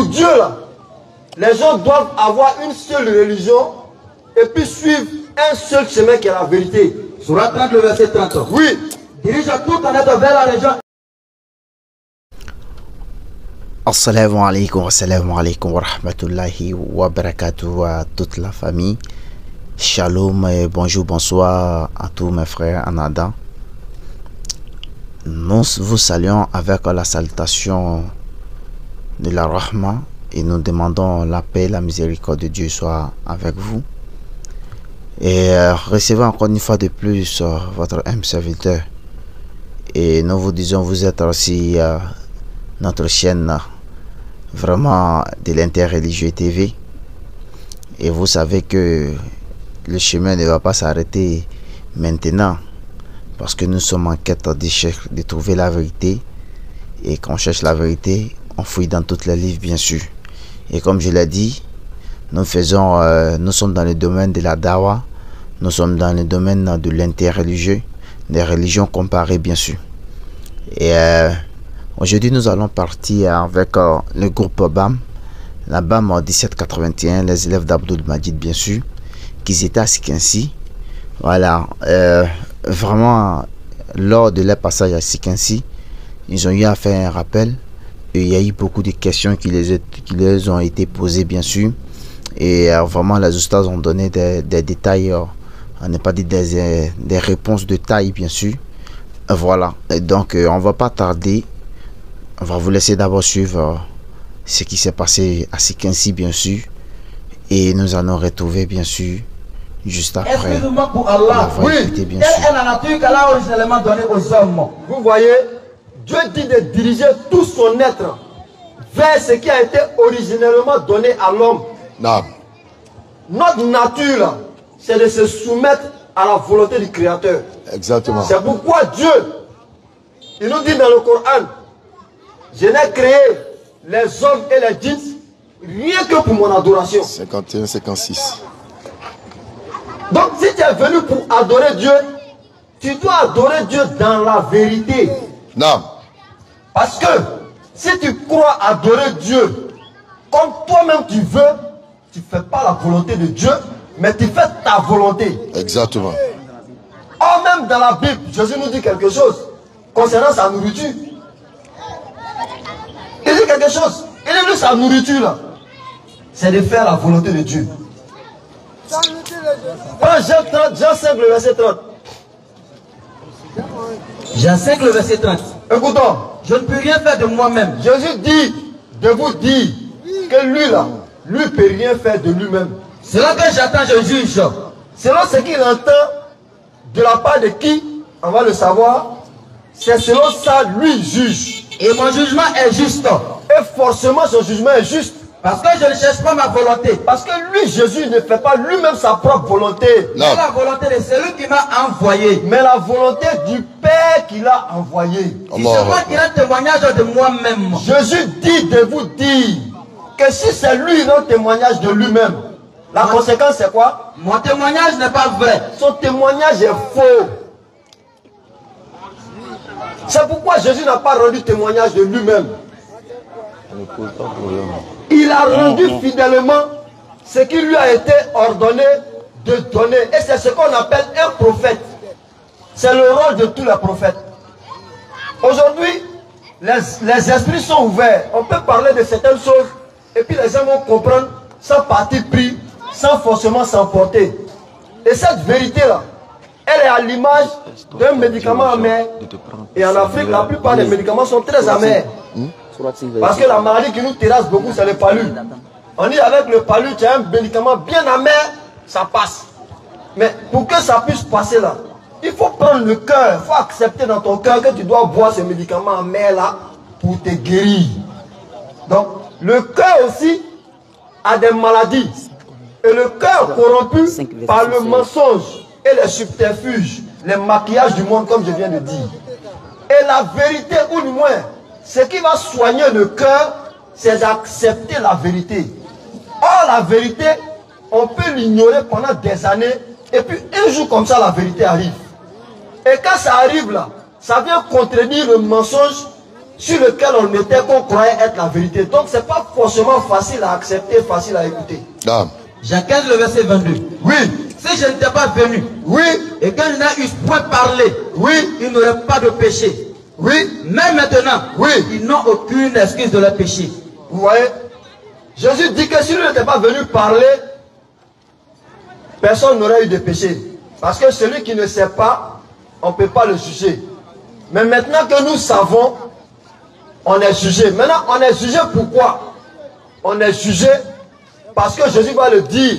Pour Dieu, là, les gens doivent avoir une seule religion et puis suivre un seul chemin qui est la vérité. Surat 30, le verset 30. Oui. Dirige tout en être vers la religion. Assalamu alaikum wa rahmatullahi wa barakatuh à toute la famille. Shalom et bonjour, bonsoir à tous mes frères en Adam. Nous vous saluons avec la salutation de la Rahma et nous demandons la paix et la miséricorde de Dieu soit avec vous. Et recevez encore une fois de plus votre âme serviteur. Et nous vous disons, vous êtes aussi notre chaîne vraiment de l'interreligieux TV. Et vous savez que le chemin ne va pas s'arrêter maintenant. Parce que nous sommes en quête de trouver la vérité. Et quand on cherche la vérité, on fouille dans toutes les livres bien sûr. Et comme je l'ai dit, nous sommes dans le domaine de la dawa. Nous sommes dans le domaine de l'interreligieux, des religions comparées bien sûr. Et aujourd'hui nous allons partir avec le groupe BAM, la BAM 1781, les élèves d'Abdul Majid bien sûr, qui étaient à Sikinsi. Voilà, vraiment lors de leur passage à Sikinsi, ils ont eu à faire un rappel. Et il y a eu beaucoup de questions qui les ont été posées bien sûr. Et vraiment les oustas ont donné des détails. On n'est pas dit des réponses de taille bien sûr. Voilà, et donc on va pas tarder, on va vous laisser d'abord suivre ce qui s'est passé à Sikinsi bien sûr, et nous allons retrouver bien sûr juste après. Excusez-moi pour Allah, oui, quelle est la nature qu'Allah a originellement donnée aux hommes? Vous voyez, Dieu dit de diriger tout son être vers ce qui a été originellement donné à l'homme. Non. Notre nature là, c'est de se soumettre à la volonté du Créateur. Exactement. C'est pourquoi Dieu, il nous dit dans le Coran, je n'ai créé les hommes et les djinns rien que pour mon adoration. 51, 56. Donc si tu es venu pour adorer Dieu, tu dois adorer Dieu dans la vérité. Non. Parce que si tu crois adorer Dieu comme toi-même tu veux, tu ne fais pas la volonté de Dieu, mais tu fais ta volonté. Exactement. Or même dans la Bible, Jésus nous dit quelque chose concernant sa nourriture. Il dit quelque chose. Il dit sa nourriture là, c'est de faire la volonté de Dieu. Jean 5, le verset 30. Jean 5, le verset 30. Écoutons. Je ne peux rien faire de moi-même. Jésus dit de vous dire que lui là, lui ne peut rien faire de lui-même. Selon que j'attends, je juge. Selon ce qu'il entend de la part de qui, on va le savoir. C'est selon ça, lui juge. Et mon jugement est juste. Et forcément, son jugement est juste. Parce que je ne cherche pas ma volonté. Parce que lui, Jésus, ne fait pas lui-même sa propre volonté. Non. C'est la volonté de celui qui m'a envoyé. Mais la volonté du Père qui l'a envoyé. Si c'est moi qui rends témoignage de moi-même. Jésus dit de vous dire que si c'est lui qui rend témoignage de lui-même, la conséquence c'est quoi? Mon témoignage n'est pas vrai. Son témoignage est faux. C'est pourquoi Jésus n'a pas rendu témoignage de lui-même. Il a rendu fidèlement ce qui lui a été ordonné de donner. Et c'est ce qu'on appelle un prophète. C'est le rôle de tous les prophètes. Aujourd'hui, les esprits sont ouverts. On peut parler de certaines choses et puis les gens vont comprendre sans parti pris, sans forcément s'emporter. Et cette vérité-là, elle est à l'image d'un médicament amer. Et en Afrique, la plupart des médicaments sont très amers. Parce que la maladie qui nous terrasse beaucoup, c'est le palu. On dit avec le palu, tu as un médicament bien amer, ça passe. Mais pour que ça puisse passer là, il faut prendre le cœur, il faut accepter dans ton cœur que tu dois boire ce médicament amer là pour te guérir. Donc, le cœur aussi a des maladies. Et le cœur corrompu par le mensonge et les subterfuges, les maquillages du monde, comme je viens de dire. Et la vérité, ou du moins, ce qui va soigner le cœur, c'est d'accepter la vérité. Or, la vérité, on peut l'ignorer pendant des années, et puis un jour comme ça, la vérité arrive. Et quand ça arrive là, ça vient contredire le mensonge sur lequel on mettait qu'on croyait être la vérité. Donc c'est pas forcément facile à accepter, facile à écouter. Jean 15, le verset 22. Oui. Si je n'étais pas venu, oui, et que je n'ai eu point parlé, oui, ils n'auraient pas de péché. Oui. Mais maintenant, oui, ils n'ont aucune excuse de leur péché. Vous voyez, Jésus dit que si lui n'était pas venu parler, personne n'aurait eu de péché. Parce que celui qui ne sait pas, on ne peut pas le juger. Mais maintenant que nous savons, on est jugé. Maintenant, on est jugé pourquoi? On est jugé parce que Jésus va le dire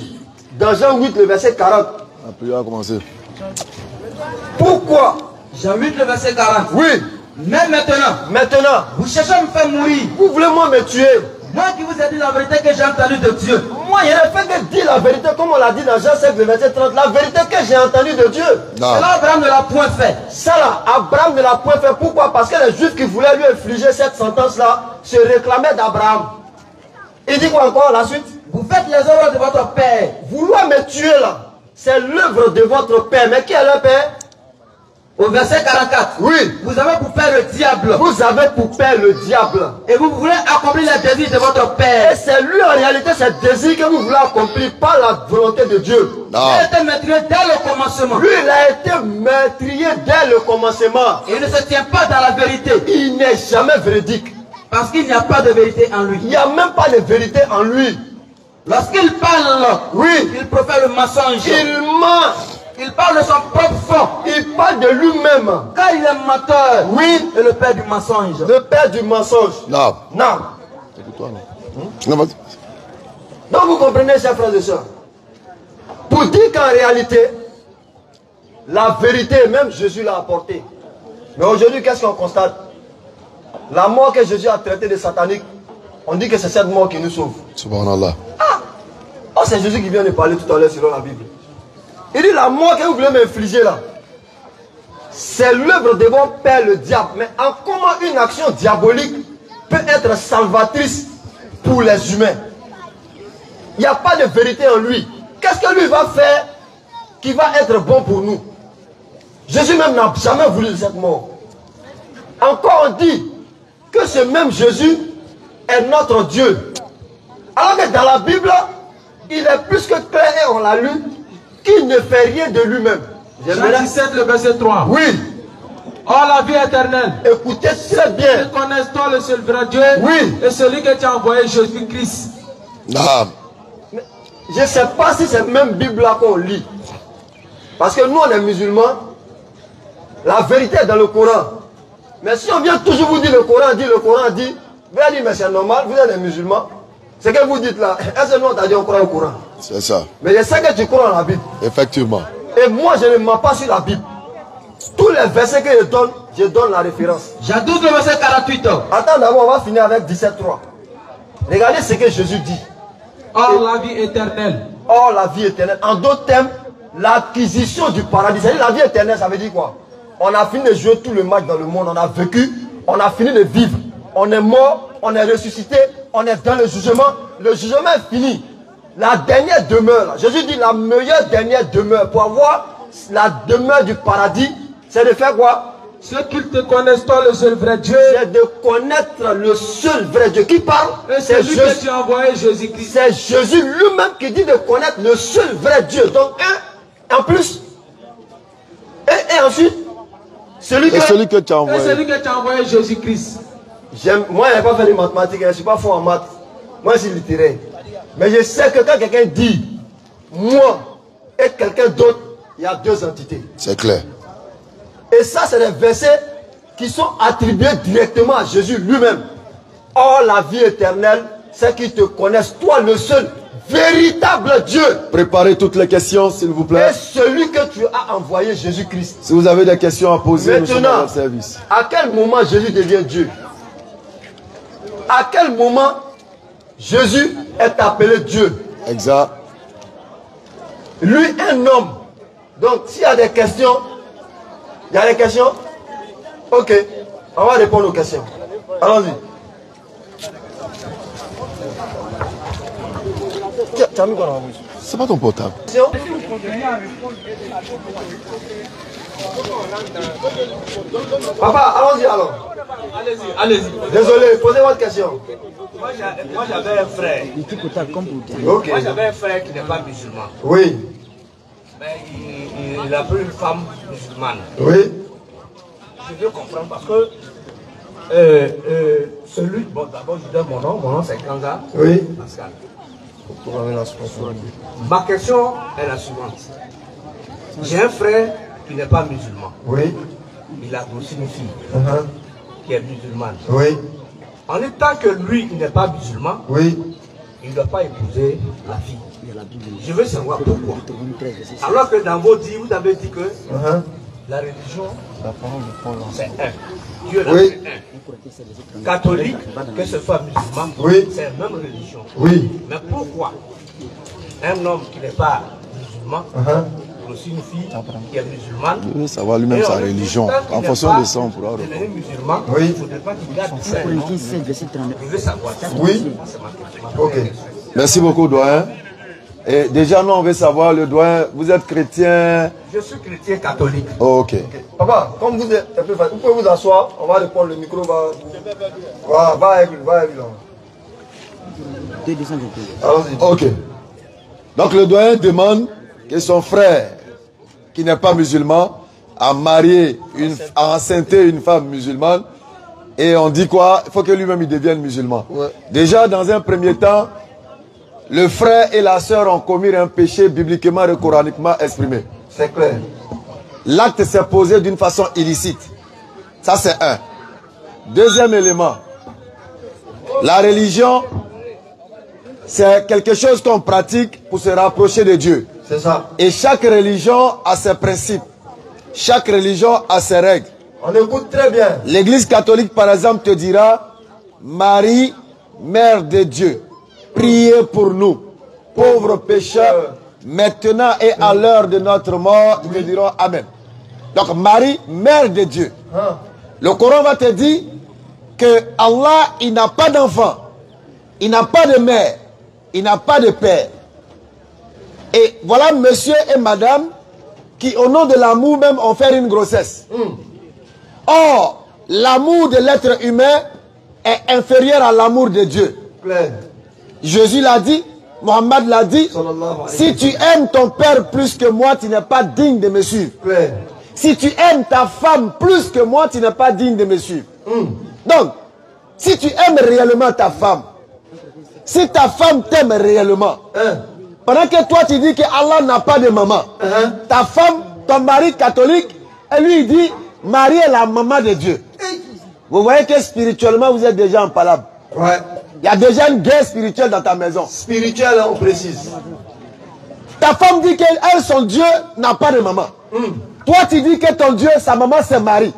dans Jean 8, le verset 40. La prière a commencé. Pourquoi? Jean 8, le verset 40. Oui. Mais maintenant, vous cherchez à me faire mourir. Vous voulez moi me tuer? Moi qui vous ai dit la vérité que j'ai entendue de Dieu. Moi, il n'y a fait que dire la vérité, comme on l'a dit dans Jean 5, le verset 30. La vérité que j'ai entendue de Dieu. Cela, Abraham ne l'a point fait. Ça là, Abraham ne l'a point fait. Pourquoi? Parce que les Juifs qui voulaient lui infliger cette sentence-là se réclamaient d'Abraham. Il dit quoi encore la suite? Vous faites les œuvres de votre père. Vouloir me tuer là, c'est l'œuvre de votre père. Mais qui est le père? Au verset 44. Oui. Vous avez pour père le diable. Vous avez pour père le diable. Et vous voulez accomplir les désirs de votre père. Et c'est lui en réalité, c'est le désir que vous voulez accomplir par la volonté de Dieu. Il a été maîtrisé dès le commencement. Lui, il a été maîtrisé dès le commencement. Et il ne se tient pas dans la vérité. Il n'est jamais véridique. Parce qu'il n'y a pas de vérité en lui. Il n'y a même pas de vérité en lui. Lorsqu'il parle, oui, il profère le mensonge. Il ment. Il parle de son propre fond. Il parle de lui-même. Car il est menteur. Oui. Et le père du mensonge. Le père du mensonge. Non. Non. Écoute-toi, non. Non, donc vous comprenez, chers frères et sœurs. Pour dire qu'en réalité, la vérité, même Jésus l'a apportée. Mais aujourd'hui, qu'est-ce qu'on constate? La mort que Jésus a traitée de satanique, on dit que c'est cette mort qui nous sauve. Subhanallah. Ah! Oh, c'est Jésus qui vient de parler tout à l'heure selon la Bible. Il dit la mort que vous voulez m'infliger là, c'est l'œuvre de votre père le diable. Mais en comment une action diabolique peut être salvatrice pour les humains? Il n'y a pas de vérité en lui. Qu'est-ce que lui va faire qui va être bon pour nous? Jésus même n'a jamais voulu cette mort. Encore on dit que ce même Jésus est notre Dieu. Alors que dans la Bible, il est plus que clair et on l'a lu, qu'il ne fait rien de lui-même. Jean 17, le verset 3. Oui. Oh la vie éternelle. Écoutez très bien. Ils connaissent toi le seul vrai Dieu. Oui. Et celui que tu as envoyé, Jésus-Christ. Non. Je ne sais pas si c'est la même Bible-là qu'on lit. Parce que nous, on est musulmans. La vérité est dans le Coran. Mais si on vient toujours vous dire le Coran dit, vous allez dire, mais c'est normal, vous êtes des musulmans. Ce que vous dites là, est-ce que nous on t'a dit on croit au Coran? C'est ça. Mais je sais que tu crois en la Bible. Effectivement. Et moi, je ne mens pas sur la Bible. Tous les versets que je donne la référence. Jean 12, le verset 48. Attends, d'abord, on va finir avec 17.3. Regardez ce que Jésus dit. Or la vie éternelle. Or la vie éternelle. En d'autres termes, l'acquisition du paradis. C'est-à-dire la vie éternelle, ça veut dire quoi? On a fini de jouer tout le match dans le monde. On a vécu, on a fini de vivre. On est mort, on est ressuscité, on est dans le jugement. Le jugement est fini. La dernière demeure, Jésus dit la meilleure dernière demeure pour avoir la demeure du paradis, c'est de faire quoi? Ceux qui te connaissent toi le seul vrai Dieu. C'est de connaître le seul vrai Dieu. Qui parle? C'est celui que tu as envoyé, Jésus-Christ. C'est Jésus lui-même qui dit de connaître le seul vrai Dieu. Donc en plus, et ensuite, celui que tu as envoyé. Et celui que tu as envoyé, Jésus-Christ. Moi, je n'ai pas fait les mathématiques, je ne suis pas fort en maths. Moi, je suis littéraire. Mais je sais que quand quelqu'un dit moi et quelqu'un d'autre, il y a deux entités. C'est clair. Et ça, c'est des versets qui sont attribués directement à Jésus lui-même. Or, la vie éternelle, c'est qu'ils te connaissent, toi le seul véritable Dieu. Préparez toutes les questions, s'il vous plaît. Et celui que tu as envoyé, Jésus-Christ. Si vous avez des questions à poser, nous sommes à votre service. À quel moment Jésus devient Dieu? À quel moment Jésus est appelé Dieu? Exact. Lui, un homme. Donc, s'il y a des questions, il y a des questions? Ok, on va répondre aux questions. Allons-y. C'est pas ton portable. Papa, allons-y alors. Allez-y. Désolé, posez votre question. Moi j'avais un frère. Ok. Moi j'avais un frère qui n'est pas musulman. Oui. Mais il a pris une femme musulmane. Oui. Je veux comprendre parce que celui, bon d'abord je donne mon nom c'est Kanga. Oui. Pascal. Ma question est la suivante. J'ai un frère qui n'est pas musulman. Oui. Il a aussi une fille qui est musulmane. Oui. En étant que lui, il n'est pas musulman, Oui. il ne doit pas épouser la fille. Je veux savoir pourquoi. Alors que dans vos dits, vous avez dit que la religion, c'est un. Dieu l'a fait un. Catholique, que ce soit musulman, c'est la même religion. Oui. Mais pourquoi un homme qui n'est pas musulman, aussi une fille qui est musulmane, Il veut savoir lui-même sa religion. En fonction de ça, on pourra répondre. Musulman, oui. Il ne faudrait pas qu'il garde ça. Je veux savoir. Oui. Ok. Merci beaucoup, doyen. Et déjà, nous, on veut savoir, le doyen, vous êtes chrétien? Je suis chrétien catholique. Oh, ok. Papa, comme vous êtes plus facile, vous pouvez vous asseoir, on va répondre, le micro va avec lui, là. Allons-y. Ok. Donc, le doyen demande que son frère, qui n'est pas musulman, a marié, a enceinté une femme musulmane. Et on dit quoi? Il faut que lui-même il devienne musulman. Ouais. Déjà, dans un premier temps, le frère et la sœur ont commis un péché bibliquement et coraniquement exprimé. C'est clair. L'acte s'est posé d'une façon illicite. Ça, c'est un. Deuxième élément. La religion, c'est quelque chose qu'on pratique pour se rapprocher de Dieu. C'est ça. Et chaque religion a ses principes. Chaque religion a ses règles. On écoute très bien. L'église catholique, par exemple, te dira: Marie, Mère de Dieu, priez pour nous, pauvres pécheurs, maintenant et à l'heure de notre mort. Nous te dirons Amen. Donc, Marie, Mère de Dieu. Le Coran va te dire que Allah, il n'a pas d'enfant, il n'a pas de mère, il n'a pas de père. Et voilà monsieur et madame qui, au nom de l'amour même, ont fait une grossesse. Or, l'amour de l'être humain est inférieur à l'amour de Dieu. Claire. Jésus l'a dit, Mohammed l'a dit. Si tu aimes ton père plus que moi, tu n'es pas digne de me suivre. Claire. Si tu aimes ta femme plus que moi, tu n'es pas digne de me suivre. Donc, si tu aimes réellement ta femme, si ta femme t'aime réellement, pendant que toi tu dis que Allah n'a pas de maman, ta femme, ton mari catholique, elle lui dit: Marie est la maman de Dieu. Vous voyez que spirituellement vous êtes déjà en palabre. Ouais. Il y a déjà une guerre spirituelle dans ta maison. Spirituelle, on précise. Ta femme dit qu'elle, son Dieu n'a pas de maman. Toi tu dis que ton Dieu, sa maman c'est Marie.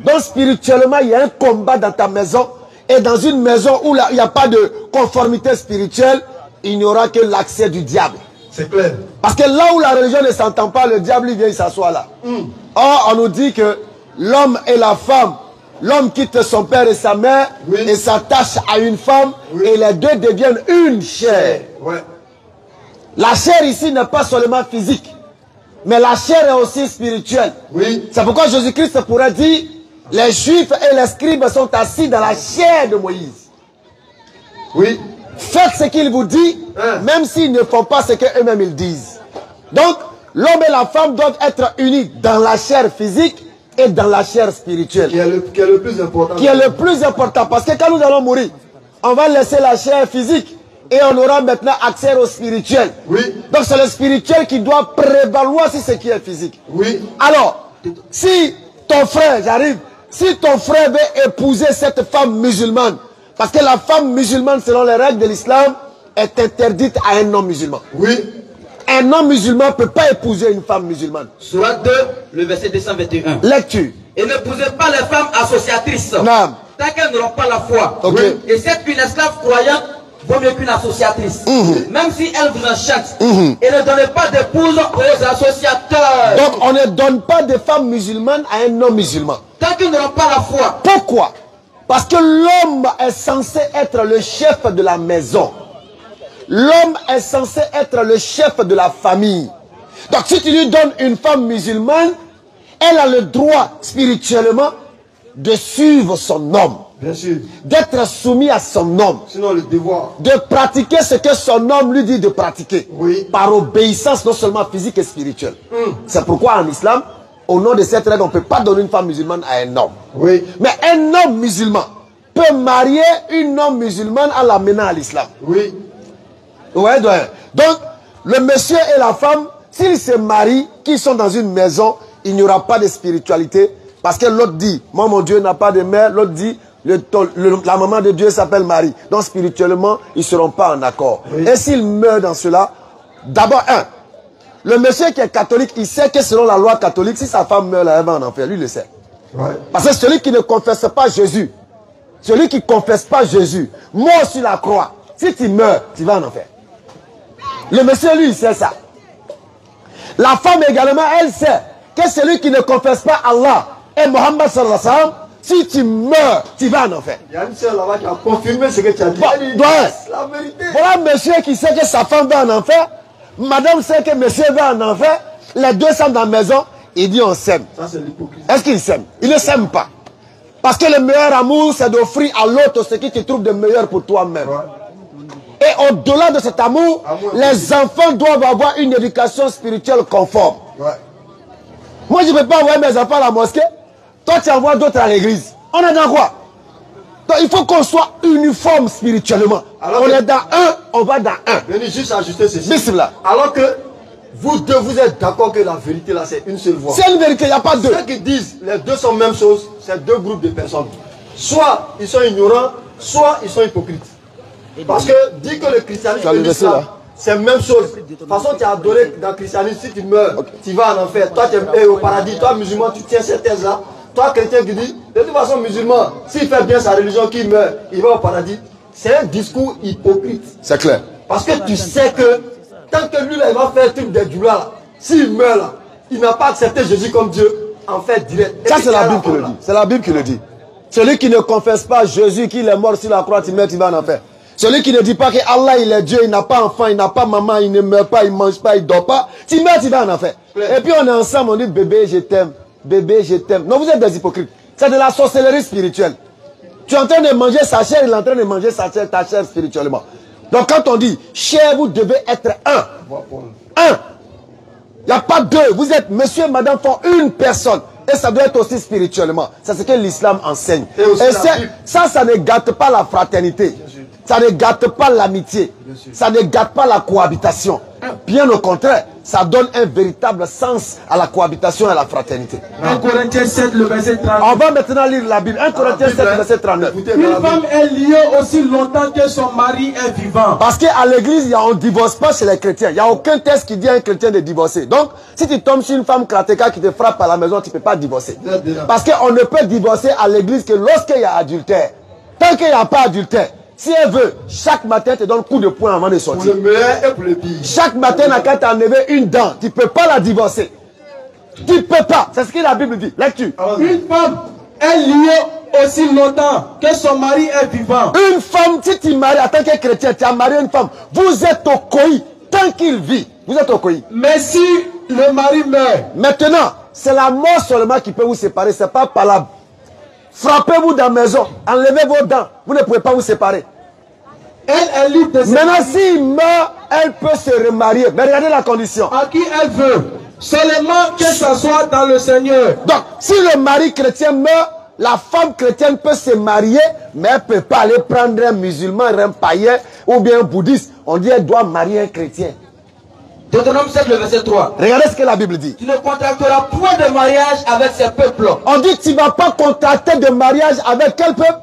Donc spirituellement il y a un combat dans ta maison. Et dans une maison où il n'y a pas de conformité spirituelle, il n'y aura que l'accès du diable. C'est clair. Parce que là où la religion ne s'entend pas, le diable il vient, il s'assoit là. Or, on nous dit que l'homme et la femme, l'homme quitte son père et sa mère et s'attache à une femme et les deux deviennent une chair. Ouais. La chair ici n'est pas seulement physique, mais la chair est aussi spirituelle. Oui. C'est pourquoi Jésus-Christ pourrait dire: les juifs et les scribes sont assis dans la chair de Moïse. Oui. Faites ce qu'il vous dit, même s'ils ne font pas ce qu'eux-mêmes ils disent. Donc, l'homme et la femme doivent être unis dans la chair physique et dans la chair spirituelle. Qui est le plus important. Qui est le plus important. Parce que quand nous allons mourir, on va laisser la chair physique et on aura maintenant accès au spirituel. Oui. Donc, c'est le spirituel qui doit prévaloir sur ce qui est physique. Oui. Alors, si ton frère, j'arrive, si ton frère veut épouser cette femme musulmane, parce que la femme musulmane, selon les règles de l'islam, est interdite à un non-musulman. Oui. Un non-musulman ne peut pas épouser une femme musulmane. Sourate 2, le verset 221. Lecture. Et n'épousez pas les femmes associatrices, Non. tant qu'elles n'auront pas la foi. Okay. Et c'est une esclave croyante vaut mieux qu'une associatrice. Même si elle vous enchante. Et ne donnez pas d'épouse aux associateurs. Donc on ne donne pas de femme musulmane à un non-musulman. Tant qu'ils n'auront pas la foi. Pourquoi? Parce que l'homme est censé être le chef de la maison. L'homme est censé être le chef de la famille. Donc si tu lui donnes une femme musulmane, elle a le droit spirituellement de suivre son homme. Bien sûr. D'être soumis à son homme. Sinon le devoir. De pratiquer ce que son homme lui dit de pratiquer. Oui. Par obéissance non seulement physique et spirituelle. C'est pourquoi en islam, au nom de cette règle, on ne peut pas donner une femme musulmane à un homme. Oui. Mais un homme musulman peut marier une homme musulmane en l'amenant à l'islam. Oui. Ouais, donc, le monsieur et la femme, s'ils se marient, qu'ils sont dans une maison, il n'y aura pas de spiritualité. Parce que l'autre dit, moi mon Dieu n'a pas de mère. L'autre dit, la maman de Dieu s'appelle Marie. Donc spirituellement, ils ne seront pas en accord. Oui. Et s'il meurt dans cela, d'abord, le monsieur qui est catholique, il sait que selon la loi catholique, si sa femme meurt là, elle va en enfer. Lui, il le sait. Ouais. Parce que celui qui ne confesse pas Jésus, celui qui ne confesse pas Jésus, mort sur la croix, si tu meurs, tu vas en enfer. Le monsieur, lui, il sait ça. La femme également, elle sait que celui qui ne confesse pas Allah et Mohammed sallallahu alayhi wa sallam, si tu meurs, tu vas en enfer. Il y a une sœur là-bas qui a confirmé ce que tu as dit. La vérité. Voilà monsieur qui sait que sa femme va en enfer. Madame sait que monsieur va en enfer. Les deux sont dans la maison. Il dit on s'aime. Ça c'est l'hypocrisie. Est-ce qu'il s'aime? Il ne s'aime pas. Parce que le meilleur amour, c'est d'offrir à l'autre ce qui te trouve de meilleur pour toi-même. Ouais. Et au-delà de cet amour, les enfants doivent avoir une éducation spirituelle conforme. Ouais. Moi, je ne peux pas envoyer mes enfants à la mosquée. Toi, tu envoies d'autres à l'église. On est dans quoi? Donc, il faut qu'on soit uniforme spirituellement. Alors on est dans un, on va dans un. Venez juste ajuster ceci. Bismillah. Alors que vous deux, vous êtes d'accord que la vérité là, c'est une seule voix. C'est une vérité, il n'y a pas deux. Ceux qui disent les deux sont la même chose, c'est deux groupes de personnes. Soit ils sont ignorants, soit ils sont hypocrites. Parce que dit que le christianisme et l'islam, c'est la même chose. De toute façon, tu as adoré dans le christianisme, si tu meurs, tu vas en enfer. Toi, tu es au paradis. Toi, musulman, tu tiens cette thèse-là. Toi, chrétien qui dit, de toute façon, musulman, s'il fait bien sa religion, qu'il meurt, il va au paradis. C'est un discours hypocrite. C'est clair. Parce que tu sais que tant que lui, là, il va faire un truc de douleur, là, s'il meurt, là, il n'a pas accepté Jésus comme Dieu, en fait, direct. Ça, c'est la Bible qui le dit. C'est la Bible qui le dit. Celui qui ne confesse pas Jésus, qu'il est mort sur la croix, tu meurs, tu vas en enfer. Celui qui ne dit pas que Allah il est Dieu, il n'a pas enfant, il n'a pas maman, il ne meurt pas, il ne mange pas, il ne dort pas. Tu meurs, tu vas en enfer. Et puis on est ensemble, on dit bébé je t'aime, bébé je t'aime. Non, vous êtes des hypocrites. C'est de la sorcellerie spirituelle. Tu es en train de manger sa chair, il est en train de manger sa chair, ta chair spirituellement. Donc quand on dit chair, vous devez être un. Un. Il n'y a pas deux. Vous êtes monsieur et madame font une personne. Et ça doit être aussi spirituellement. C'est ce que l'islam enseigne. Et ça ne gâte pas la fraternité. Ça ne gâte pas l'amitié. Ça ne gâte pas la cohabitation. Bien au contraire, ça donne un véritable sens à la cohabitation et à la fraternité. 1 Corinthiens 7, le verset 39. On va maintenant lire la Bible. 1 Corinthiens 7, verset 39. Une femme est liée aussi longtemps que son mari est vivant. Parce qu'à l'église, on ne divorce pas chez les chrétiens. Il n'y a aucun texte qui dit à un chrétien de divorcer. Donc, si tu tombes sur une femme karatéka qui te frappe à la maison, tu ne peux pas divorcer. Parce qu'on ne peut divorcer à l'église que lorsqu'il y a adultère. Tant qu'il n'y a pas adultère, si elle veut, chaque matin, te donne un coup de poing avant de sortir. Pour le meilleur et pour le pire. Chaque matin, quand tu as enlevé une dent, tu ne peux pas la divorcer. Tu ne peux pas. C'est ce que la Bible dit. Lecture. Une femme est liée aussi longtemps que son mari est vivant. Une femme, si tu maries en tant que chrétien, tu as marié une femme, vous êtes au coï tant qu'il vit. Vous êtes au coï. Mais si le mari meurt. Maintenant, c'est la mort seulement qui peut vous séparer. Ce n'est pas palable. Frappez-vous dans la maison, enlevez vos dents, vous ne pouvez pas vous séparer. Elle est libre de se Maintenant, s'il meurt, elle peut se remarier. Mais regardez la condition. À qui elle veut. Seulement que ça soit dans le Seigneur. Donc, si le mari chrétien meurt, la femme chrétienne peut se marier, mais elle ne peut pas aller prendre un musulman, un païen ou bien un bouddhiste. On dit qu'elle doit marier un chrétien. Deutéronome 7, le verset 3. Regardez ce que la Bible dit. Tu ne contracteras point de mariage avec ces peuples. On dit que tu ne vas pas contracter de mariage avec quel peuple?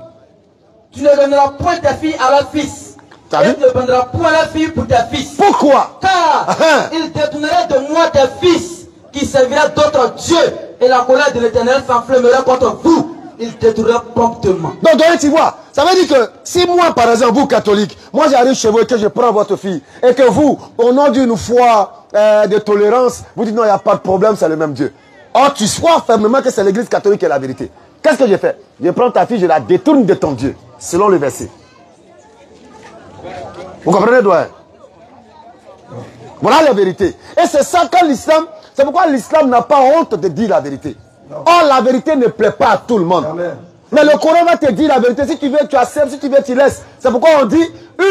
Tu ne donneras point ta fille à leur fils. Et tu ne prendras point la fille pour tes fils. Pourquoi? Car il détournerait de moi tes fils qui servira d'autres dieux. Et la colère de l'Éternel s'enflammera contre vous. Il détruira promptement. Donc, tu vois, ça veut dire que si moi, par exemple, vous catholiques, moi j'arrive chez vous et que je prends votre fille, et que vous, au nom d'une foi de tolérance, vous dites non, il n'y a pas de problème, c'est le même Dieu. Or, tu crois fermement que c'est l'église catholique qui est la vérité. Qu'est-ce que je fais? Je prends ta fille, je la détourne de ton Dieu, selon le verset. Vous comprenez, doyen? Voilà la vérité. Et c'est ça quand l'islam, c'est pourquoi l'islam n'a pas honte de dire la vérité. Or, la vérité ne plaît pas à tout le monde. Amen. Mais le Coran va te dire la vérité. Si tu veux, tu acceptes. Si tu veux, tu laisses. C'est pourquoi on dit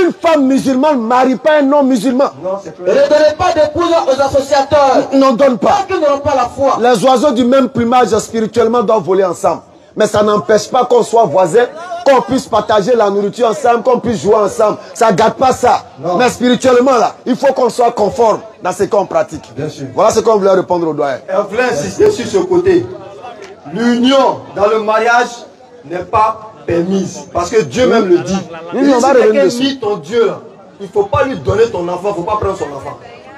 une femme musulmane ne marie pas un non-musulman. Non, c'est Ne donnez pas d'épouse aux associateurs. N'en donne pas. Tant qu'ils n'auront pas la foi. Les oiseaux du même plumage spirituellement doivent voler ensemble. Mais ça n'empêche pas qu'on soit voisins, qu'on puisse partager la nourriture ensemble, qu'on puisse jouer ensemble. Ça ne gâte pas ça. Non. Mais spirituellement, là, il faut qu'on soit conforme dans ce qu'on pratique. Bien sûr. Voilà ce qu'on voulait répondre au doyen. Et on voulait insister sur ce côté. L'union dans le mariage n'est pas permise. Parce que Dieu même le dit. Oui, Il dit, on va si revenir quelqu'un dessus. nie ton Dieu, là, il ne faut pas lui donner ton enfant, il ne faut pas prendre son enfant.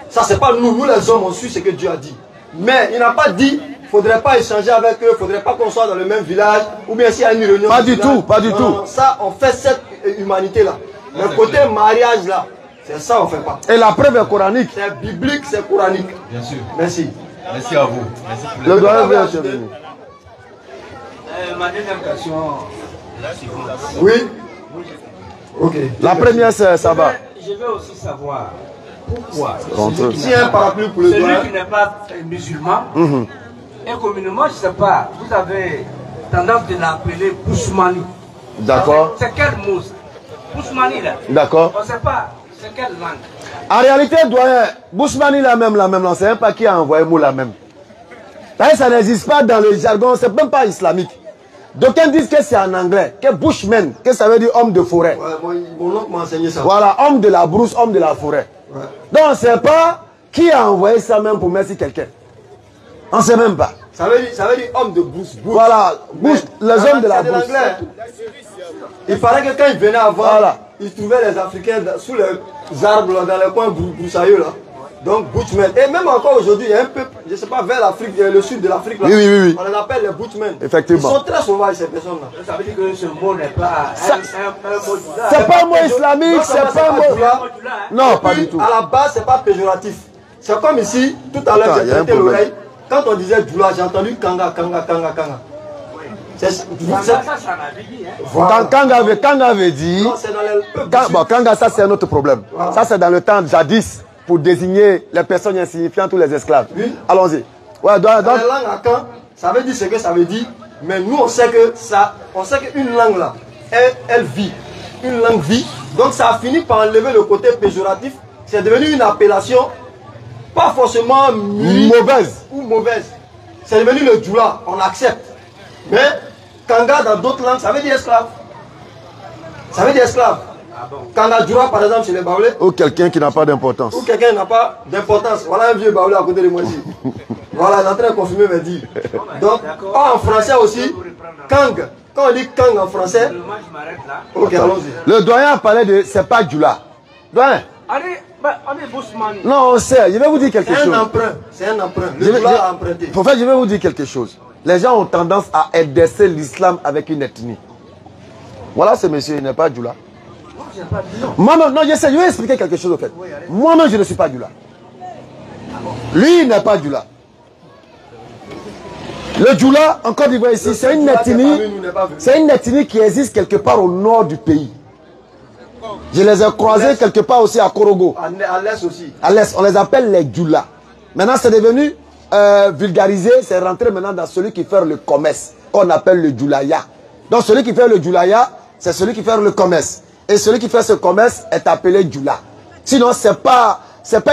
Ça, c'est pas nous. Nous, les hommes, on suit ce que Dieu a dit. Mais il n'a pas dit, il ne faudrait pas échanger avec eux, il ne faudrait pas qu'on soit dans le même village, ou bien s'il y a une réunion. Pas du village. tout, pas du tout. Non, ça, on fait cette humanité-là. Le côté mariage, là, c'est ça, on ne fait pas. Et la preuve est coranique. C'est biblique, c'est coranique. Bien sûr. Merci. Merci à vous. Merci pour Le doyen Vous veut avez intervenir. Ma deuxième question, la suivante. Oui. Ok. La première, ça va. Je veux aussi savoir pourquoi Contre. S'il y a un parapluie pour le celui doyen. qui n'est pas musulman, et communément, je ne sais pas, vous avez tendance de l'appeler Bousmani. D'accord. C'est quel mot ça? Bousmani là. D'accord. On ne sait pas, c'est quelle langue? En réalité, doyen, Bousmani la même, non, c'est même pas qui a envoyé mot la même. Ça n'existe pas dans le jargon, c'est même pas islamique. D'aucuns disent que c'est en anglais, que bushman, que ça veut dire homme de forêt. Ouais, mon oncle m'a enseigné ça. Voilà, homme de la brousse, homme de la forêt. Ouais. Donc on ne sait pas qui a envoyé ça même pour mettre quelqu'un. On ne sait même pas. Ça veut dire homme de brousse. Voilà, brousse, les hommes de la C'est brousse. l'anglais. Il paraît que quand il venait avant, Voilà. il trouvait les Africains sous les arbres, là, dans les coins broussailleux là. Donc Butchmen. Et même encore aujourd'hui, il y a un peuple, je ne sais pas, vers l'Afrique, le sud de l'Afrique là. Oui. On les appelle les Butchmen. Effectivement. Ils sont très sauvages ces personnes-là. Ça veut dire que ce mot n'est pas un mot du là. C'est pas un mot islamique, Non, c'est pas un mot. Non, pas Puis, du tout. À la base, c'est pas péjoratif. C'est comme ici, tout à l'heure, Attends, j'ai y a un prêté problème. l'oreille. Quand on disait Djoula, j'ai entendu Kanga. C'est Ça, ça n'a dit, hein. voilà. Kanga veut dire. Non, c'est dans les... Bon, Kanga, ça c'est un autre problème. Voilà. Ça c'est dans le temps jadis pour désigner les personnes insignifiantes ou les esclaves. Oui. Allons-y. Ouais, Dans les langues à Caen, ça veut dire ce que ça veut dire, mais nous on sait que ça, on sait qu'une langue là, elle vit, une langue vit, donc ça a fini par enlever le côté péjoratif, c'est devenu une appellation, pas forcément mauvaise. ou mauvaise, c'est devenu le djoula, on accepte, mais Kanga dans d'autres langues, ça veut dire esclave, ça veut dire esclave. Kanga djoula par exemple chez les Baoulés, Ou quelqu'un qui n'a pas d'importance. ou quelqu'un n'a pas d'importance. Voilà un vieux Baoulé à côté de moi ici. Voilà, il est en train de confirmer mes dires. Donc, en français aussi, Kang. Quand on dit Kang en français, Moi, je m'arrête là. ok, allons-y. Le doyen a parlé de. C'est pas Djoula. Doyen. Allez, on est Bousmani. Non, on sait. Je vais vous dire quelque C'est chose. un emprunt. C'est un emprunt. Je Le vais- droit à emprunter. Pour faire, je vais vous dire quelque chose. Les gens ont tendance à adresser l'islam avec une ethnie. Voilà ce monsieur, il n'est pas Djoula. Moi-même, non, je sais, je vais expliquer quelque chose au fait. Moi-même, je ne suis pas Djoula. Lui, il n'est pas Djoula. Le Djoula, en Côte d'Ivoire ici, c'est une ethnie. C'est une ethnie qui existe quelque part au nord du pays. Je les ai croisés quelque part aussi à Korogo. À l'est aussi. À l'est, on les appelle les Djoula. Maintenant, c'est devenu vulgarisé, c'est rentré maintenant dans celui qui fait le commerce, qu'on appelle le Djoulaya. Donc, celui qui fait le Djoulaya, c'est celui qui fait le commerce. Et celui qui fait ce commerce est appelé Djoula. Sinon, ce n'est pas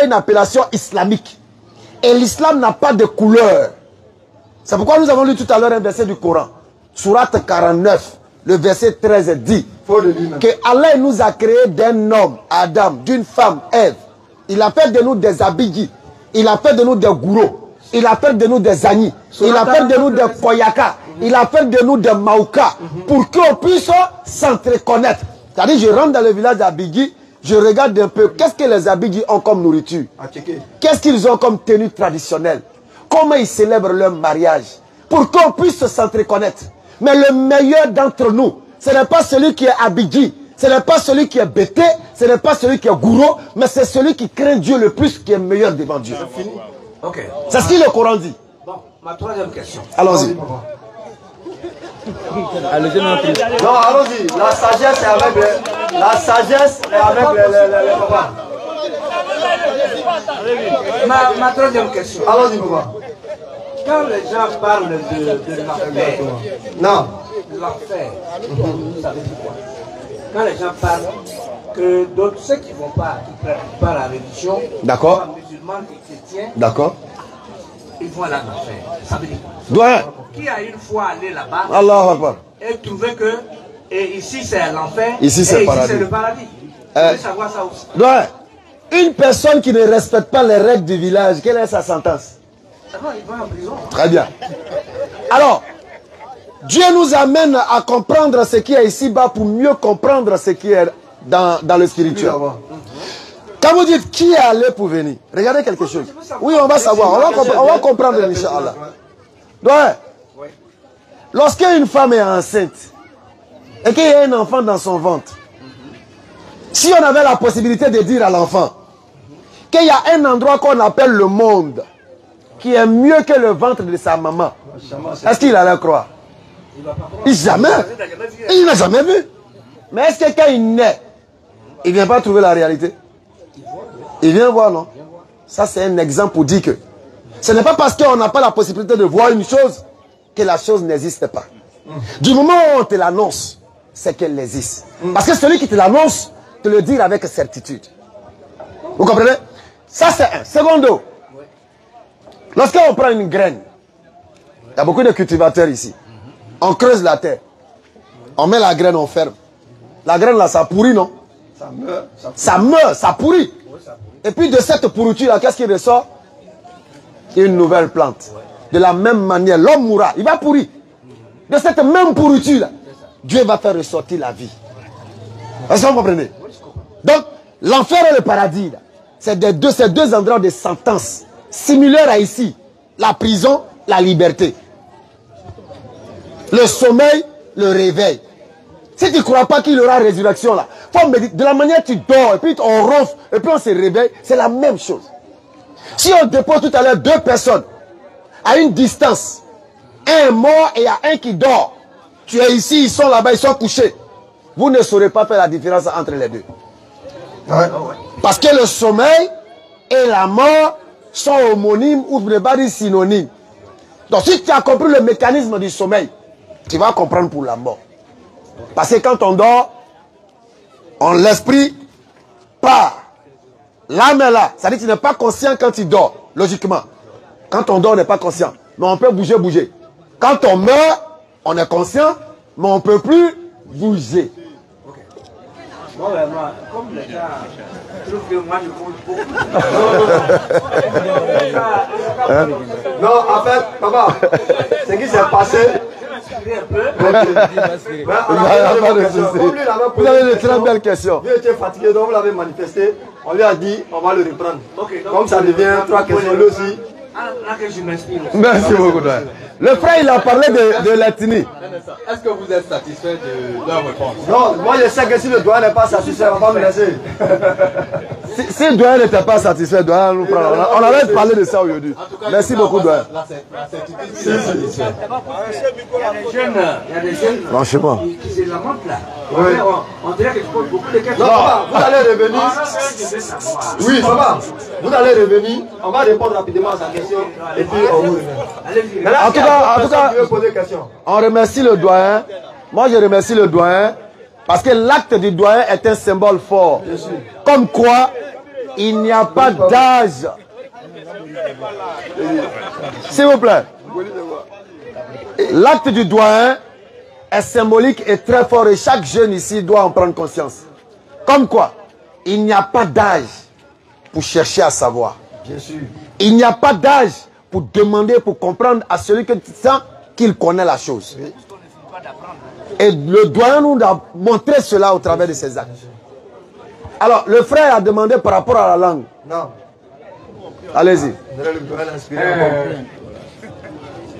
une appellation islamique. Et l'islam n'a pas de couleur. C'est pourquoi nous avons lu tout à l'heure un verset du Coran. Surat 49, le verset 13 dit que Allah nous a créé d'un homme, Adam, d'une femme, Ève. Il a fait de nous des abidji. Il a fait de nous des gourous. Il a fait de nous des agnis. Il a fait de nous des koyaka. Il a fait de nous des maouka. Pour qu'on puisse s'entreconnaître. C'est-à-dire, je rentre dans le village d'Abidji, je regarde un peu qu'est-ce que les Abidji ont comme nourriture. Qu'est-ce qu'ils ont comme tenue traditionnelle. Comment ils célèbrent leur mariage. Pour qu'on puisse s'entreconnaître. Mais le meilleur d'entre nous, ce n'est pas celui qui est Abidji. Ce n'est pas celui qui est bêté. Ce n'est pas celui qui est gourou. Mais c'est celui qui craint Dieu le plus, qui est meilleur devant Dieu. Ok. C'est ce que le Coran dit. Bon, ma troisième question. Allons-y. Non, allons-y. La sagesse est avec les... La sagesse est avec les papas. Ma troisième question. Allons-y, papa. Quand les gens parlent de l'enfer, non. L'enfer, vous savez pourquoi? Quand les gens parlent que d'autres, ceux qui ne vont pas, qui ne pratiquent pas la religion, d'accord, musulmans et chrétiens, d'accord, ils vont à l'enfer. Ça veut dire quoi? Doyen. Qui a une fois allé là-bas et trouvé que et ici c'est l'enfer, ici c'est le paradis. Vous voulez savoir ça aussi? Doyen, une personne qui ne respecte pas les règles du village, quelle est sa sentence? Non, il va en prison. Très bien. Alors, Dieu nous amène à comprendre ce qui est ici-bas pour mieux comprendre ce qui est dans le spirituel. Quand vous dites qui est allé pour venir, regardez quelque chose. Oui, on va savoir. On va comprendre, Inch'Allah. Ouais. Lorsqu'une femme est enceinte et qu'il y a un enfant dans son ventre, si on avait la possibilité de dire à l'enfant qu'il y a un endroit qu'on appelle le monde, qui est mieux que le ventre de sa maman, est-ce qu'il allait croire? Jamais. Il n'a jamais vu. Mais est-ce que quand il naît, il ne vient pas trouver la réalité? Il vient voir, non? Ça, c'est un exemple pour dire que ce n'est pas parce qu'on n'a pas la possibilité de voir une chose que la chose n'existe pas. Du moment où on te l'annonce, c'est qu'elle existe. Parce que celui qui te l'annonce, te le dit avec certitude. Vous comprenez? Ça, c'est un. Secondo, lorsqu'on prend une graine, il y a beaucoup de cultivateurs ici. On creuse la terre. On met la graine, on ferme. La graine là, ça pourrit, non? Ça meurt, ça pourrit. Et puis de cette pourriture-là, qu'est-ce qui ressort? Une nouvelle plante. De la même manière, l'homme mourra, il va pourrir. De cette même pourriture-là, Dieu va faire ressortir la vie. Est-ce que vous comprenez? Donc, l'enfer et le paradis, c'est deux endroits de sentence similaires à ici. La prison, la liberté. Le sommeil, le réveil. Si tu ne crois pas qu'il y aura résurrection là, faut méditer. De la manière tu dors, et puis on ronfle, et puis on se réveille, c'est la même chose. Si on dépose tout à l'heure deux personnes à une distance, un est mort et il y a un qui dort, tu es ici, ils sont là-bas, ils sont couchés, vous ne saurez pas faire la différence entre les deux. Parce que le sommeil et la mort sont homonymes ou ne pas dire synonymes. Donc si tu as compris le mécanisme du sommeil, tu vas comprendre pour la mort. Parce que quand on dort, l'esprit part. L'âme est là. Ça dit que tu n'es pas conscient quand tu dors, logiquement. Quand on dort, on n'est pas conscient. Mais on peut bouger. Quand on meurt, on est conscient, mais on ne peut plus bouger. Bon, moi, comme les gens trouvent que moi je bouge beaucoup. Non, en fait, papa, ce qui s'est passé. Vous avez de très belles questions. Lui était fatigué, donc vous l'avez manifesté. On lui a dit, on va le reprendre. Comme ça devient 3 questions, lui aussi. Merci beaucoup. Le frère, il a parlé de l'ethnie. Est-ce que vous êtes satisfait de leur réponse? Non, moi je sais que si le doigt n'est pas satisfait, on va pas me laisser. Si le doigt n'était pas satisfait, le doigt nous prendre. On avait parlé de ça aujourd'hui. Merci beaucoup, doigt. Il y a des jeunes franchement qui se lamentent là. Oui. On dirait que je pose beaucoup de questions. Non, papa, vous allez revenir. Oui, papa, vous allez revenir. On va répondre rapidement à sa question. Et puis on vous revient. En tout cas, on remercie le doyen. Moi, je remercie le doyen parce que l'acte du doyen est un symbole fort. Comme quoi, il n'y a pas d'âge. S'il vous plaît. L'acte du doyen est symbolique et très fort et chaque jeune ici doit en prendre conscience. Comme quoi, il n'y a pas d'âge pour chercher à savoir. Il n'y a pas d'âge pour demander, pour comprendre à celui que tu sens qu'il connaît la chose. Et le doyen nous a montré cela au travers de ses actes. Alors, le frère a demandé par rapport à la langue. Non. Allez-y.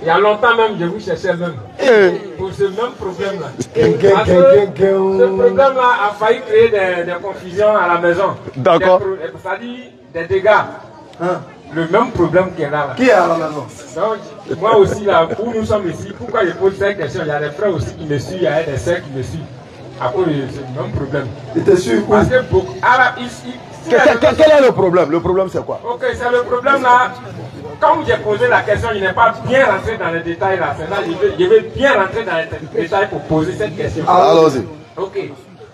Il y a longtemps même, je vous cherchais même. Pour ce même problème-là. Parce que ce problème-là a failli créer des confusions à la maison. D'accord. C'est-à-dire des dégâts. Le même problème qu'il y a là. Qui est à la maison? Donc, moi aussi, là, où nous sommes ici, pourquoi je pose cette question? Il y a des frères aussi qui me suivent, il y a des sœurs qui me suivent. À cause de ce même problème. Ils te suivent. Parce que beaucoup. Quel est le problème? Le problème, c'est quoi? Ok, c'est le problème là. comme j'ai posé la question, je n'ai pas bien rentré dans les détails là. Je vais bien rentrer dans les détails pour poser cette question. Allons-y. Ok.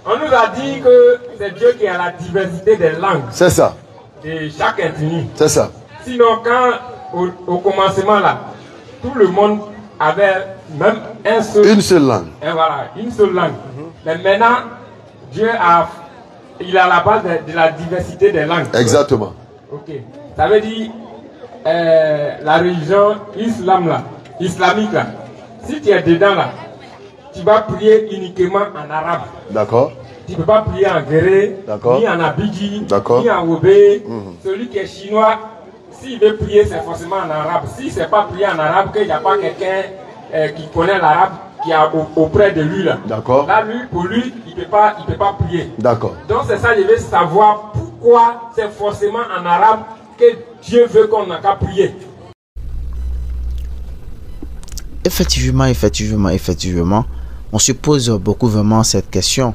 On nous a dit que c'est Dieu qui a la diversité des langues. C'est ça. De chaque individu. C'est ça. Sinon, quand au commencement là, tout le monde avait même une seule langue. Et voilà, une seule langue. Mais maintenant, Dieu il a la base de la diversité des langues. Exactement. Ok. Ça veut dire la religion islamique là. Si tu es dedans là, tu vas prier uniquement en arabe. D'accord. Tu ne peux pas prier en gré, ni en abidji, ni en wobé. Celui qui est chinois, s'il veut prier, c'est forcément en arabe. Si ce n'est pas prier en arabe, qu'il n'y a pas quelqu'un qui connaît l'arabe qui est auprès de lui là. D'accord. Là, pour lui, il ne peut pas prier. D'accord. Donc c'est ça, je veux savoir pourquoi c'est forcément en arabe que Dieu veut qu'on n'a qu'à prier. Effectivement, on se pose beaucoup vraiment cette question.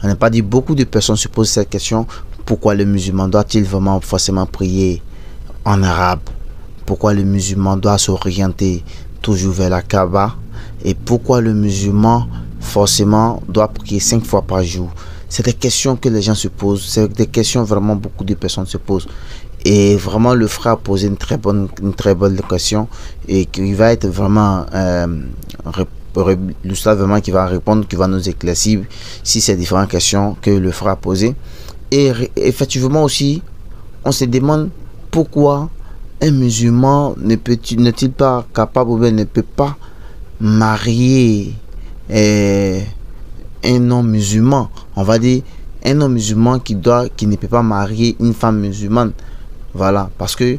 On n'a pas dit, beaucoup de personnes se posent cette question. Pourquoi le musulman doit-il vraiment forcément prier en arabe? Pourquoi le musulman doit s'orienter toujours vers la Kaaba? Et pourquoi le musulman forcément doit prier 5 fois par jour? C'est des questions que les gens se posent. C'est des questions vraiment beaucoup de personnes se posent. Et vraiment le frère a posé une très bonne question et qui va être vraiment l'Oustaz vraiment qui va répondre, qui va nous éclaircir si ces différentes questions que le frère a posées. Et effectivement aussi, on se demande pourquoi un musulman n'est-il pas capable ou bien ne peut pas marier un non-musulman. On va dire un non-musulman qui ne peut pas marier une femme musulmane. Voilà, parce que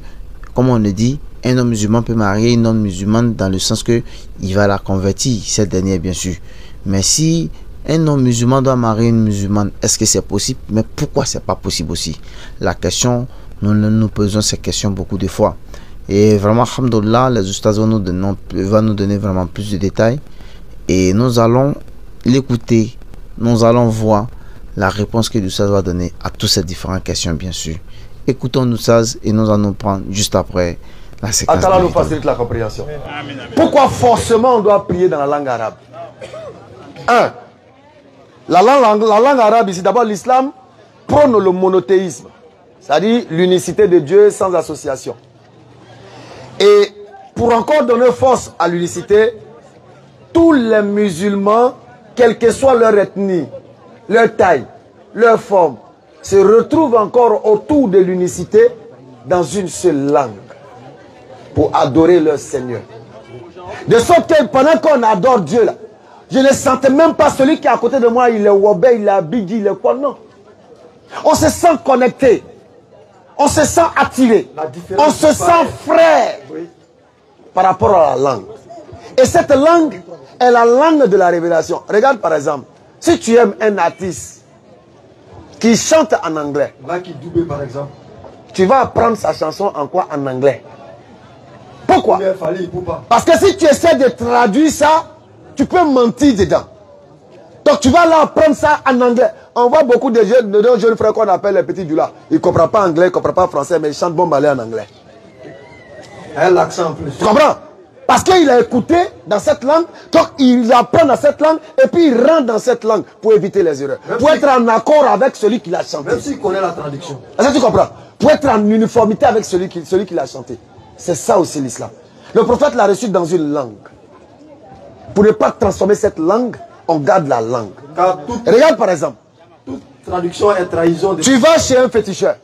comme on le dit, un homme musulman peut marier une non-musulmane dans le sens que il va la convertir, cette dernière bien sûr. Mais si un non-musulman doit marier une musulmane, est-ce que c'est possible? Mais pourquoi c'est pas possible aussi? La question, nous posons ces questions beaucoup de fois. Et vraiment, alhamdoulilah, les ustaz vont nous donner vraiment plus de détails. Et nous allons l'écouter, nous allons voir la réponse que l'ustaz va donner à toutes ces différentes questions bien sûr. Écoutons l'ustaz et nous allons prendre juste après la séquence. Attends, nous facilite la compréhension. Pourquoi forcément on doit prier dans la langue arabe? 1. La langue arabe ici, d'abord l'islam prône le monothéisme, c'est-à-dire l'unicité de Dieu sans association. Et pour encore donner force à l'unicité, tous les musulmans, quelle que soit leur ethnie, leur taille, leur forme, se retrouvent encore autour de l'unicité dans une seule langue pour adorer leur Seigneur. De sorte que pendant qu'on adore Dieu là, je ne sentais même pas celui qui est à côté de moi, il est Wobé, il est Abidji, il est quoi, non. On se sent connecté, on se sent attiré, on se sent frère par rapport à la langue. Et cette langue est la langue de la révélation. Regarde par exemple, si tu aimes un artiste qui chante en anglais, Lucky Dubé par exemple, tu vas apprendre sa chanson en quoi? En anglais. Pourquoi? Parce que si tu essaies de traduire ça, tu peux mentir dedans. Donc tu vas là apprendre ça en anglais. On voit beaucoup de jeunes frères qu'on appelle les petits Dula. Ils ne comprennent pas anglais, ils ne comprennent pas français, mais ils chantent bon ballet en anglais. Un accent en plus. Tu comprends? Parce qu'il a écouté dans cette langue, donc il apprend dans cette langue, et puis il rentre dans cette langue pour éviter les erreurs. Même pour être en accord avec celui qui l'a chanté. Même s'il connaît la traduction. Est-ce que tu comprends? Pour être en uniformité avec celui qui l'a chanté. C'est ça aussi l'islam. Le prophète l'a reçu dans une langue. Pour ne pas transformer cette langue, on garde la langue. Regarde par exemple. Toute traduction est trahison. Tu vas chez un féticheur.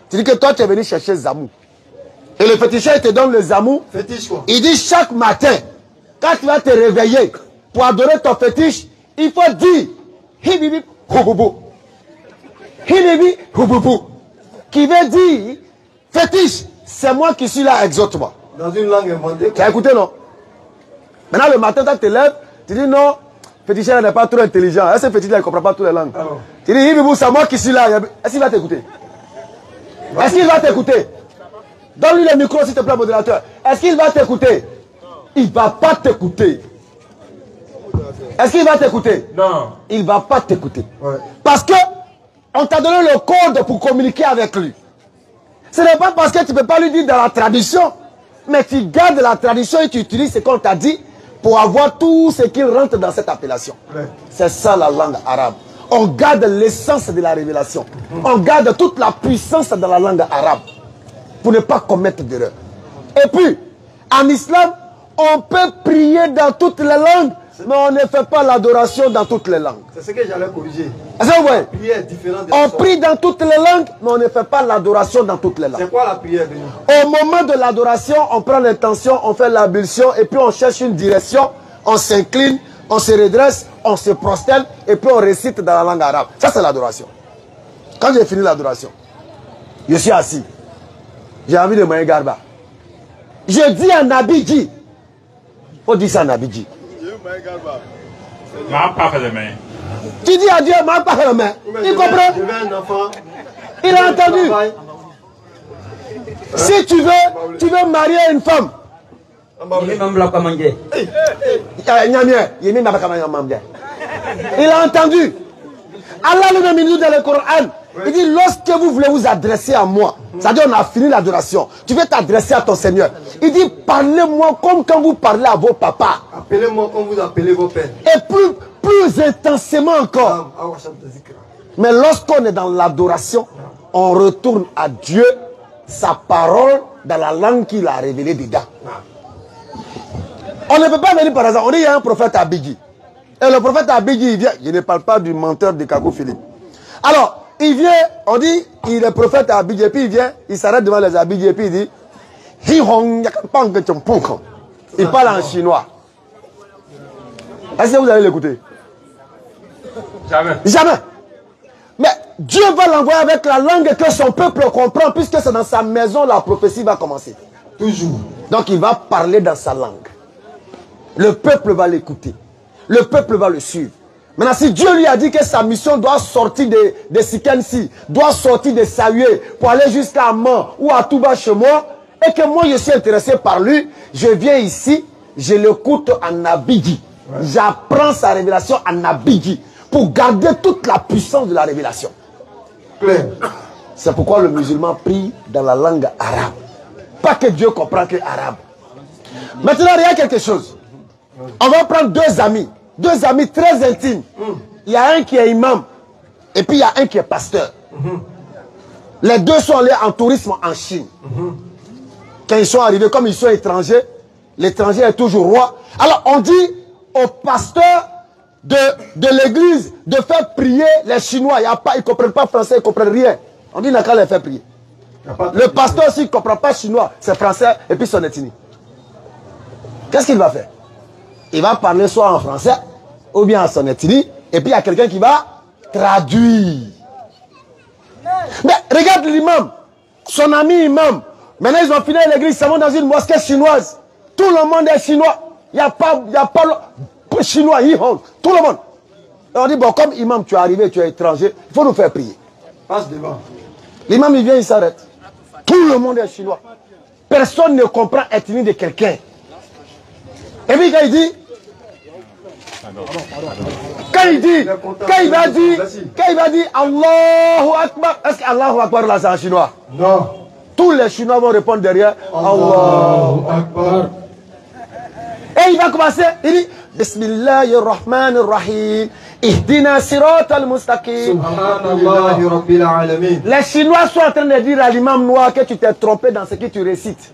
Tu dis que toi tu es venu chercher Zamou. Et le féticheur te donne le Zamou. Fétiche quoi? Il dit chaque matin, quand tu vas te réveiller pour adorer ton fétiche, il faut dire Hibibi Hububu. Hibibi Hububu. Qui veut dire fétiche, c'est moi qui suis là, exauce-moi. Dans une langue inventée. Tu as écouté, non? Maintenant, le matin, quand tu te lèves, tu dis non, féticheur n'est pas trop intelligent. Est-ce que féticheur ne comprend pas toutes les langues? Alors. Tu dis Hibibu, c'est moi qui suis là. Est-ce qu'il va t'écouter? Est-ce qu'il va t'écouter? Donne-lui le micro, s'il te plaît, modérateur. Est-ce qu'il va t'écouter? Il ne va pas t'écouter. Est-ce qu'il va t'écouter? Non. Il ne va pas t'écouter. Ouais. Parce que on t'a donné le code pour communiquer avec lui. Ce n'est pas parce que tu ne peux pas lui dire dans la tradition Mais tu gardes la tradition et tu utilises ce qu'on t'a dit pour avoir tout ce qui rentre dans cette appellation. Ouais. C'est ça la langue arabe. On garde l'essence de la révélation. On garde toute la puissance dans la langue arabe pour ne pas commettre d'erreur. Et puis, en islam, on peut prier dans toutes les langues, mais on ne fait pas l'adoration dans toutes les langues. C'est ce que j'allais corriger. Ouais. On prie dans toutes les langues, mais on ne fait pas l'adoration dans toutes les langues. C'est quoi la prière? Au moment de l'adoration, on prend l'intention, on fait l'ablution, et puis on cherche une direction, on s'incline, on se redresse, on se prosterne, et puis on récite dans la langue arabe. Ça, c'est l'adoration. Quand j'ai fini l'adoration, je suis assis. J'ai envie de manger garba. Je dis à Nabidji. On dit ça à Nabidji. Tu dis à Dieu, m'a pas fait la main. Il comprend? Il a entendu. Si tu veux marier une femme. Il a entendu. Allah le nous dans le Coran. Il dit, lorsque vous voulez vous adresser à moi, c'est-à-dire on a fini l'adoration, tu veux t'adresser à ton Seigneur. Il dit, parlez-moi comme quand vous parlez à vos papas. Appelez-moi comme vous appelez vos pères. Et plus intensément encore. Mais lorsqu'on est dans l'adoration, on retourne à Dieu, sa parole, dans la langue qu'il a révélée dedans. On ne peut pas venir par exemple, on dit, il y a un prophète à Bigui. Et le prophète à Bigui, il vient, je ne parle pas du menteur de Kago Philippe. Alors, il vient, on dit, il est prophète à Abidjan, puis il vient, il s'arrête devant les Abidjan, puis il dit, il parle en chinois. Est-ce que vous allez l'écouter? Jamais. Jamais. Mais Dieu va l'envoyer avec la langue que son peuple comprend, puisque c'est dans sa maison la prophétie va commencer. Toujours. Donc il va parler dans sa langue. Le peuple va l'écouter. Le peuple va le suivre. Maintenant, si Dieu lui a dit que sa mission doit sortir de Sikansi, doit sortir de Saoué, pour aller jusqu'à Amman ou à Touba chez moi, et que moi je suis intéressé par lui, je viens ici, je l'écoute en Abidji. Ouais. J'apprends sa révélation en Abidji, pour garder toute la puissance de la révélation. C'est pourquoi le musulman prie dans la langue arabe. Pas que Dieu comprend que arabe. Maintenant, il y a quelque chose. On va prendre deux amis très intimes. Il y a un qui est imam et puis il y a un qui est pasteur. Les deux sont allés en tourisme en Chine. Quand ils sont arrivés, comme ils sont étrangers, l'étranger est toujours roi. Alors on dit au pasteur de l'église de faire prier les Chinois. Ils ne comprennent pas français, ils ne comprennent rien. On dit n'a qu'à les faire prier. Le pasteur aussi ne comprend pas chinois, c'est français et puis son ethnie. Qu'est-ce qu'il va faire? Il va parler soit en français ou bien en son ethnie, et puis il y a quelqu'un qui va traduire. Mais regarde l'imam, son ami imam. Maintenant ils ont fini l'église, ils vont dans une mosquée chinoise. Tout le monde est chinois. Il n'y a pas le chinois, tout le monde. Et on dit, bon, comme imam, tu es arrivé, tu es étranger, il faut nous faire prier. Passe devant. L'imam, il vient, il s'arrête. Tout le monde est chinois. Personne ne comprend l'ethnie de quelqu'un. Et puis quand il dit, quand il va dire Allahu Akbar, est-ce que Allahu Akbar là c'est en chinois? Non. Tous les Chinois vont répondre derrière Allahu Akbar. Et il va commencer, il dit Bismillahirrahmanirrahim, Ihdina siratal mustaqim. Subhanallahi Rabbil alamin. Les Chinois sont en train de dire à l'imam noir que tu t'es trompé dans ce que tu récites.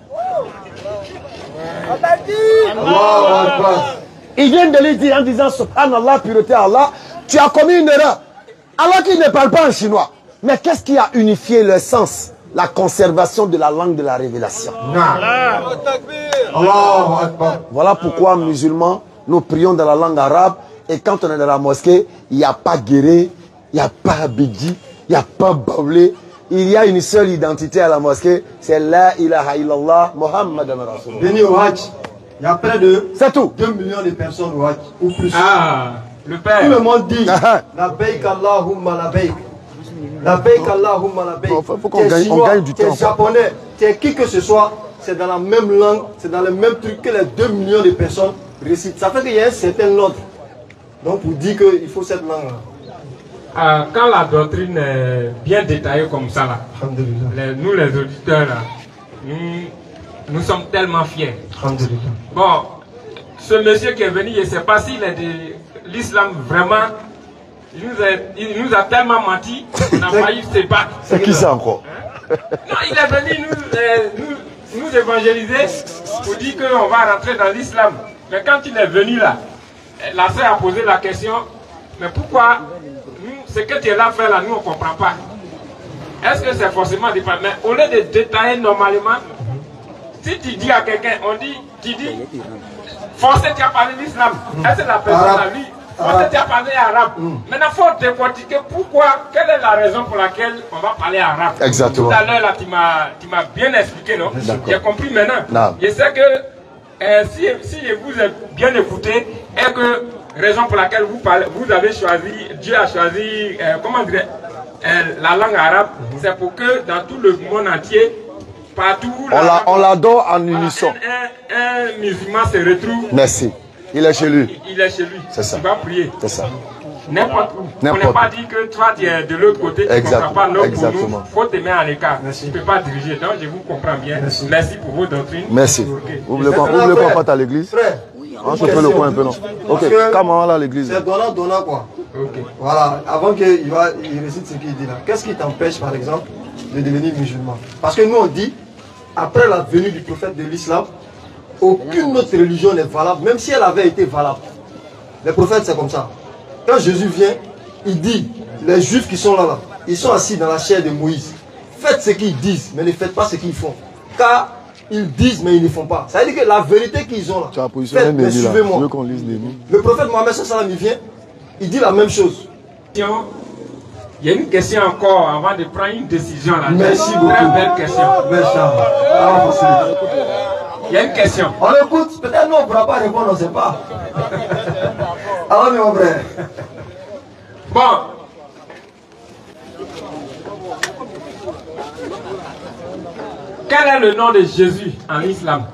Allahu Akbar. Il vient de lui dire en disant Subhanallah, pureté à Allah, tu as commis une erreur. Alors qu'il ne parle pas en chinois. Mais qu'est-ce qui a unifié le sens? La conservation de la langue de la révélation. Voilà pourquoi, musulmans, nous prions dans la langue arabe. Et quand on est dans la mosquée, il n'y a pas guéré, il n'y a pas Abidji, il n'y a pas Bablé. Il y a une seule identité à la mosquée, c'est La ilaha illallah Muhammadan Rasulullah. Venez au Hajj. Il y a près de 2 millions de personnes au Hajj, ou plus. Ah, le père. Tout le monde dit Labbaik Allahumma labbaik. Labbaik Allahumma labbaik. Faut qu'on gagne du temps. Tu es japonais, tu es qui que ce soit, c'est dans la même langue, c'est dans le même truc que les 2 millions de personnes récitent. Ça fait qu'il y a un certain ordre. Donc pour dire qu'il faut cette langue-là. Quand la doctrine est bien détaillée comme ça, là, nous les auditeurs, là, nous sommes tellement fiers. Bon, ce monsieur qui est venu, je ne sais pas s'il est de l'islam vraiment. Il nous a tellement menti qu'on a failli se battre. C'est qui ça encore? Non, il est venu nous évangéliser pour dire qu'on va rentrer dans l'islam. Mais quand il est venu là, la sœur a posé la question, mais pourquoi nous, ce que tu es là faire là, nous on ne comprend pas. Est-ce que c'est forcément des femmes? Mais au lieu de détailler normalement, si tu dis à quelqu'un, tu dis, forcément tu as parlé l'islam. Est-ce que la personne a lui? Tu as parlé arabe. Maintenant, il faut décortiquer pourquoi, quelle est la raison pour laquelle on va parler arabe. Exactement. Tout à l'heure, là, tu m'as bien expliqué, non? J'ai compris maintenant. Non. Je sais que si je vous ai bien écouté, et que raison pour laquelle vous avez choisi, Dieu a choisi, comment dire, la langue arabe, c'est pour que dans tout le monde entier, partout, on l'adore en unisson. Un musulman se retrouve. Merci. Il est chez lui. Il est chez lui. C'est ça. Il va prier. C'est ça. N'importe où. On n'est pas dit que toi tu es de l'autre côté, tu ne comprends pas. Non, pour nous, il faut te mettre à l'écart. Tu ne peux pas diriger. Donc je vous comprends bien. Merci pour vos doctrines. Merci. Okay. Vous voulez qu'on parte à l'église? On se fait le coin un peu, non? Ok, comment là l'église? C'est donnant quoi. Okay. Voilà, avant qu'il récite ce qu'il dit là. Qu'est-ce qui t'empêche par exemple de devenir musulman? Parce que nous on dit, après la venue du prophète de l'islam, aucune autre religion n'est valable, même si elle avait été valable. Les prophètes, c'est comme ça. Quand Jésus vient, il dit, les juifs qui sont là, ils sont assis dans la chair de Moïse. Faites ce qu'ils disent, mais ne faites pas ce qu'ils font. Car ils disent, mais ils ne font pas. Ça veut dire que la vérité qu'ils ont là, tu as positionné faites, mais suivez-moi. Le prophète Mohammed sallam, il vient, il dit la même chose. Il y a une question encore avant de prendre une décision là. Merci beaucoup. Très belle question. Il y a une question. On écoute, peut-être nous on ne pourra pas répondre, on ne sait pas. Alors, mon frère. Bon. Quel est le nom de Jésus en islam?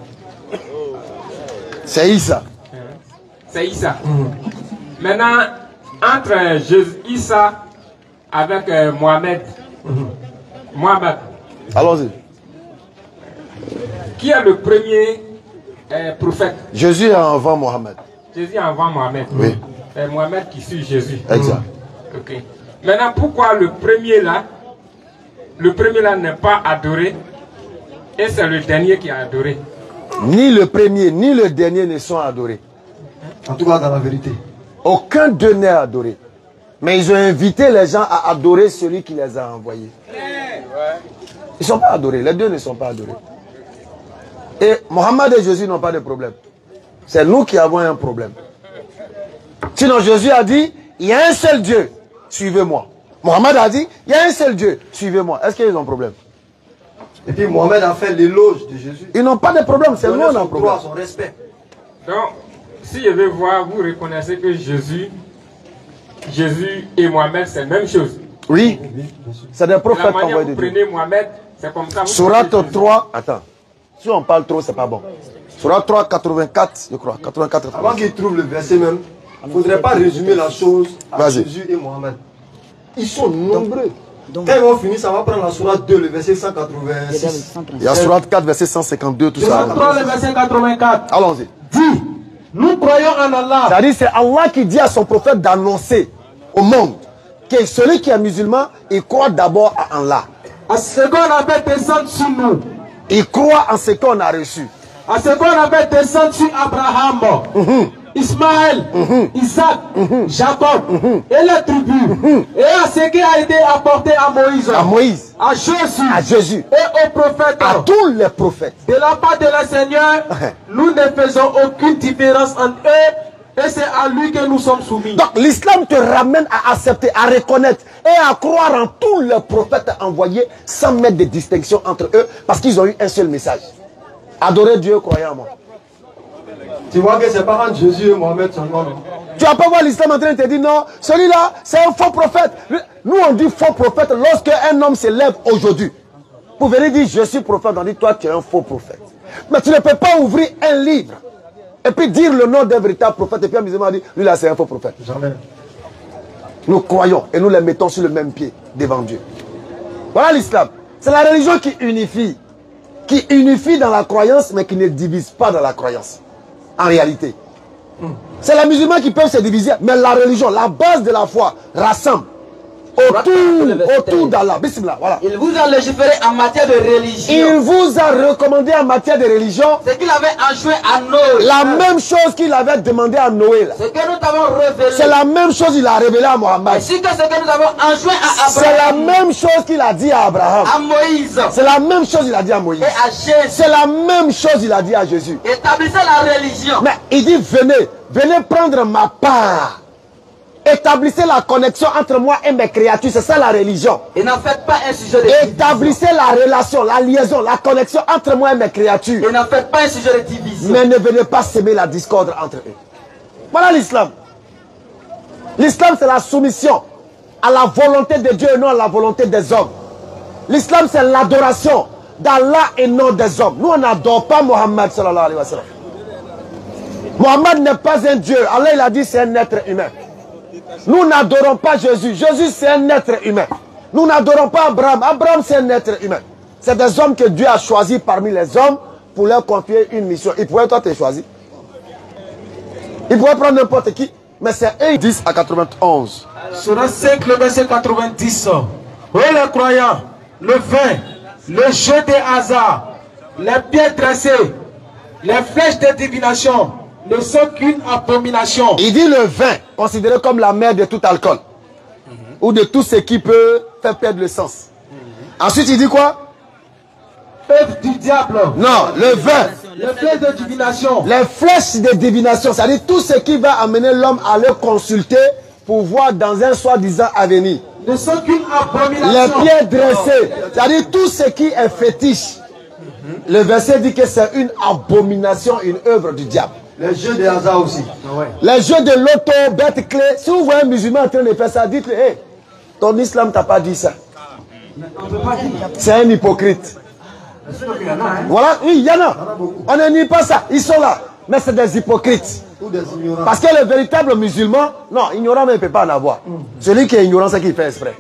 C'est Issa. C'est Issa. Maintenant, entre Issa avec Mohamed. Mohamed. Allons-y. Qui est le premier prophète? Jésus est avant Mohamed. Jésus est avant Mohamed. Oui. C'est Mohamed qui suit Jésus. Exact. Ok. Maintenant, pourquoi le premier là n'est pas adoré et c'est le dernier qui est adoré? Ni le premier, ni le dernier ne sont adorés. En tout cas, dans la vérité. Aucun d'eux n'est adoré. Mais ils ont invité les gens à adorer celui qui les a envoyés. Ils ne sont pas adorés. Les deux ne sont pas adorés. Et Mohamed et Jésus n'ont pas de problème. C'est nous qui avons un problème. Sinon Jésus a dit, il y a un seul Dieu, suivez-moi. Mohamed a dit, il y a un seul Dieu, suivez-moi. Est-ce qu'ils ont un problème? Et puis Mohamed a fait l'éloge de Jésus. Ils n'ont pas de problème, c'est nous qui avons un problème. Son respect. Donc, si je vais voir, vous reconnaissez que Jésus et Mohamed, c'est la même chose. Oui, c'est des prophètes envoyés de Dieu. Vous prenez Mohamed, c'est comme ça. Sourate 3, attends. Si on parle trop, c'est pas bon. Sourate 3, 84, je crois. 84. Avant qu'il trouve le verset même, il ne faudrait pas résumer la chose à Jésus et Mohamed. Ils sont nombreux. Quand ils vont finir, ça va prendre la Sourate 2, le verset 186. Il y a Sourate 4, verset 152, tout ça. Le verset 84. Allons-y. Dis, nous croyons en Allah. C'est-à-dire, c'est Allah qui dit à son prophète d'annoncer au monde que celui qui est musulman, il croit d'abord à Allah. À ce qu'on appelle descendre sur nous. Il croit en ce qu'on a reçu. À ce qu'on appelle descendre sur Abraham, Ismaël, Isaac, Jacob et les tribus. Et à ce qui a été apporté à Moïse. À Jésus. Et aux prophètes. À tous les prophètes. De la part de le Seigneur, nous ne faisons aucune différence entre eux. Et c'est à lui que nous sommes soumis. Donc l'islam te ramène à accepter, à reconnaître et à croire en tous les prophètes envoyés sans mettre de distinction entre eux parce qu'ils ont eu un seul message. Adorer Dieu, croyez en moi. Tu vois que c'est pas entre Jésus et Mohamed seulement. Tu vas pas voir l'islam en train de te dire non, celui-là c'est un faux prophète. Nous on dit faux prophète lorsque un homme se lève aujourd'hui. Pour venir dire je suis prophète, on dit toi tu es un faux prophète. Mais tu ne peux pas ouvrir un livre et puis dire le nom d'un véritable prophète et puis un musulman dit lui là c'est un faux prophète. Jamais. Nous croyons et nous les mettons sur le même pied devant Dieu. Voilà l'islam. C'est la religion qui unifie. qui unifie dans la croyance, mais qui ne divise pas dans la croyance. En réalité. C'est les musulmans qui peuvent se diviser, mais la religion, la base de la foi, rassemble. Autour d'Allah. Bismillah, voilà. Il vous a légiféré en matière de religion. Il vous a recommandé en matière de religion. Ce qu'il avait enjoint à Noé. La même chose qu'il avait demandé à Noé. Ce que nous t'avons révélé. C'est la même chose qu'il a révélé à Mohammed. Ainsi que ce que nous avons enjoint à Abraham. C'est la même chose qu'il a dit à Abraham. À Moïse. C'est la même chose qu'il a dit à Moïse. Et à Jésus. C'est la même chose qu'il a dit à Jésus. Établissez la religion. Mais il dit venez prendre ma part. Établissez la connexion entre moi et mes créatures, c'est ça la religion. Et n'en faites pas un sujet de division. Établissez la relation, la liaison, la connexion entre moi et mes créatures. Et n'en faites pas un sujet de division. Mais ne venez pas semer la discorde entre eux. Voilà l'islam. L'islam c'est la soumission à la volonté de Dieu et non à la volonté des hommes. L'islam c'est l'adoration d'Allah et non des hommes. Nous on n'adore pas Mohammed sallallahu alayhi wa sallam. Mohammed n'est pas un Dieu. Allah il a dit c'est un être humain. Nous n'adorons pas Jésus. Jésus, c'est un être humain. Nous n'adorons pas Abraham. Abraham, c'est un être humain. C'est des hommes que Dieu a choisis parmi les hommes pour leur confier une mission. Il pourrait toi te choisir. Il pourrait prendre n'importe qui. Mais c'est eux. 10 à 91. Sur 5, le verset 90. Oui, les croyants, le vin, le jeu des hasards, les pierres tracées, les flèches de divination ne sont qu'une abomination. Il dit le vin, considéré comme la mère de tout alcool. Ou de tout ce qui peut faire perdre le sens. Ensuite, il dit quoi? Œuvre du diable. Non, le vin. Les flèches de divination. Les flèches de divination, c'est-à-dire tout ce qui va amener l'homme à le consulter pour voir dans un soi-disant avenir. Ne sont qu'une abomination. Les pierres dressées, c'est-à-dire tout ce qui est fétiche. Le verset dit que c'est une abomination, une œuvre du diable. Les jeux de hasard aussi. Les jeux de loto, bête clé. Si vous voyez un musulman en train de faire ça, dites-le, hey, ton islam t'a pas dit ça. C'est un hypocrite. Voilà, oui, il y en a. On ne nie pas ça. Ils sont là. Mais c'est des hypocrites. Parce que le véritable musulman, non, ignorant, mais il ne peut pas en avoir. Celui qui est ignorant, c'est qu'il fait exprès.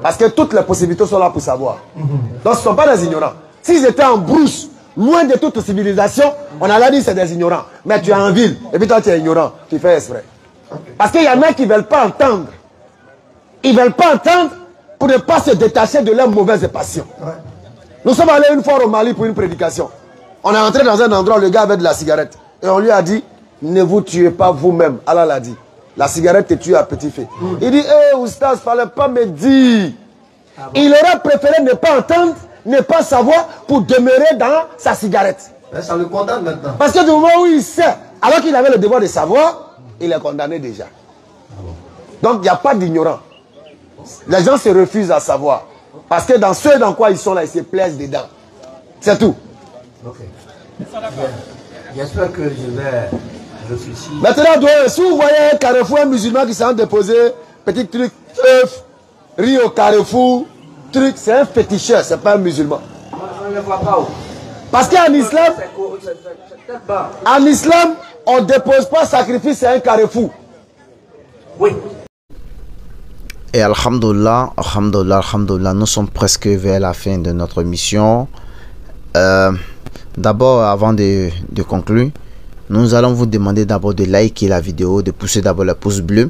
Parce que toutes les possibilités sont là pour savoir. Donc ce ne sont pas des ignorants. S'ils étaient en brousse, loin de toute civilisation, on allait dire c'est des ignorants. Mais tu es en ville, et puis toi tu es ignorant, tu fais exprès. Parce qu'il y en a qui ne veulent pas entendre. Ils ne veulent pas entendre pour ne pas se détacher de leurs mauvaises passions. Nous sommes allés une fois au Mali pour une prédication. On est entré dans un endroit où le gars avait de la cigarette. Et on lui a dit, ne vous tuez pas vous-même. Allah l'a dit. La cigarette te tue à petit feu. Il dit, hé, oustaz, il ne fallait pas me dire. Il aurait préféré ne pas entendre, ne pas savoir pour demeurer dans sa cigarette. Mais ça le condamne maintenant. Parce que du moment où il sait, alors qu'il avait le devoir de savoir, il est condamné déjà. Donc il n'y a pas d'ignorant. Les gens se refusent à savoir. Parce que dans ce dans quoi ils sont là, ils se plaisent dedans. C'est tout. Ok. J'espère que je vais réfléchir. Maintenant, si vous voyez un carrefour, un musulman qui s'est déposé, petit truc, œuf, riz au carrefour, truc, c'est un féticheur, c'est pas un musulman. On ne le voit pas où. Parce qu'en islam, on ne dépose pas sacrifice, c'est un carrefour. Oui. Et alhamdoulilah, alhamdoulilah, alhamdoulilah, nous sommes presque vers la fin de notre mission. D'abord, avant de conclure, nous allons vous demander d'abord de liker la vidéo, de pousser d'abord le pouce bleu.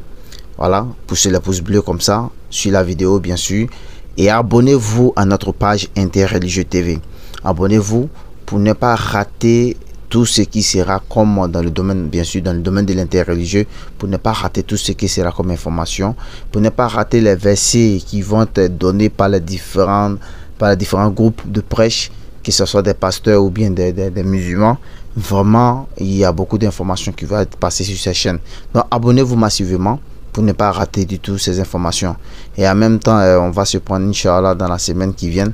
Voilà, poussez le pouce bleu comme ça, sur la vidéo bien sûr. Et abonnez-vous à notre page Interreligieux TV. Abonnez-vous pour ne pas rater tout ce qui sera comme dans le domaine, bien sûr, dans le domaine de l'interreligieux, pour ne pas rater tout ce qui sera comme information, pour ne pas rater les versets qui vont être donnés par les différents groupes de prêche, que ce soit des pasteurs ou bien des musulmans. Vraiment, il y a beaucoup d'informations qui vont être passées sur cette chaîne. Donc, abonnez-vous massivement pour ne pas rater du tout ces informations. Et en même temps, on va se prendre, Inch'Allah, dans la semaine qui vient.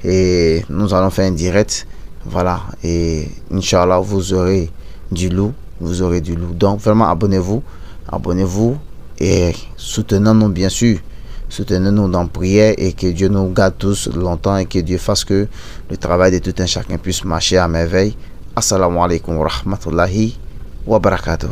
Et nous allons faire un direct. Voilà. Et Inch'Allah, vous aurez du loup. Vous aurez du loup. Donc, vraiment, abonnez-vous. Abonnez-vous. Et soutenez-nous, bien sûr. Soutenez-nous dans la prière. Et que Dieu nous garde tous longtemps. Et que Dieu fasse que le travail de tout un chacun puisse marcher à merveille. Assalamu alaikum wa rahmatullahi wa barakatuh.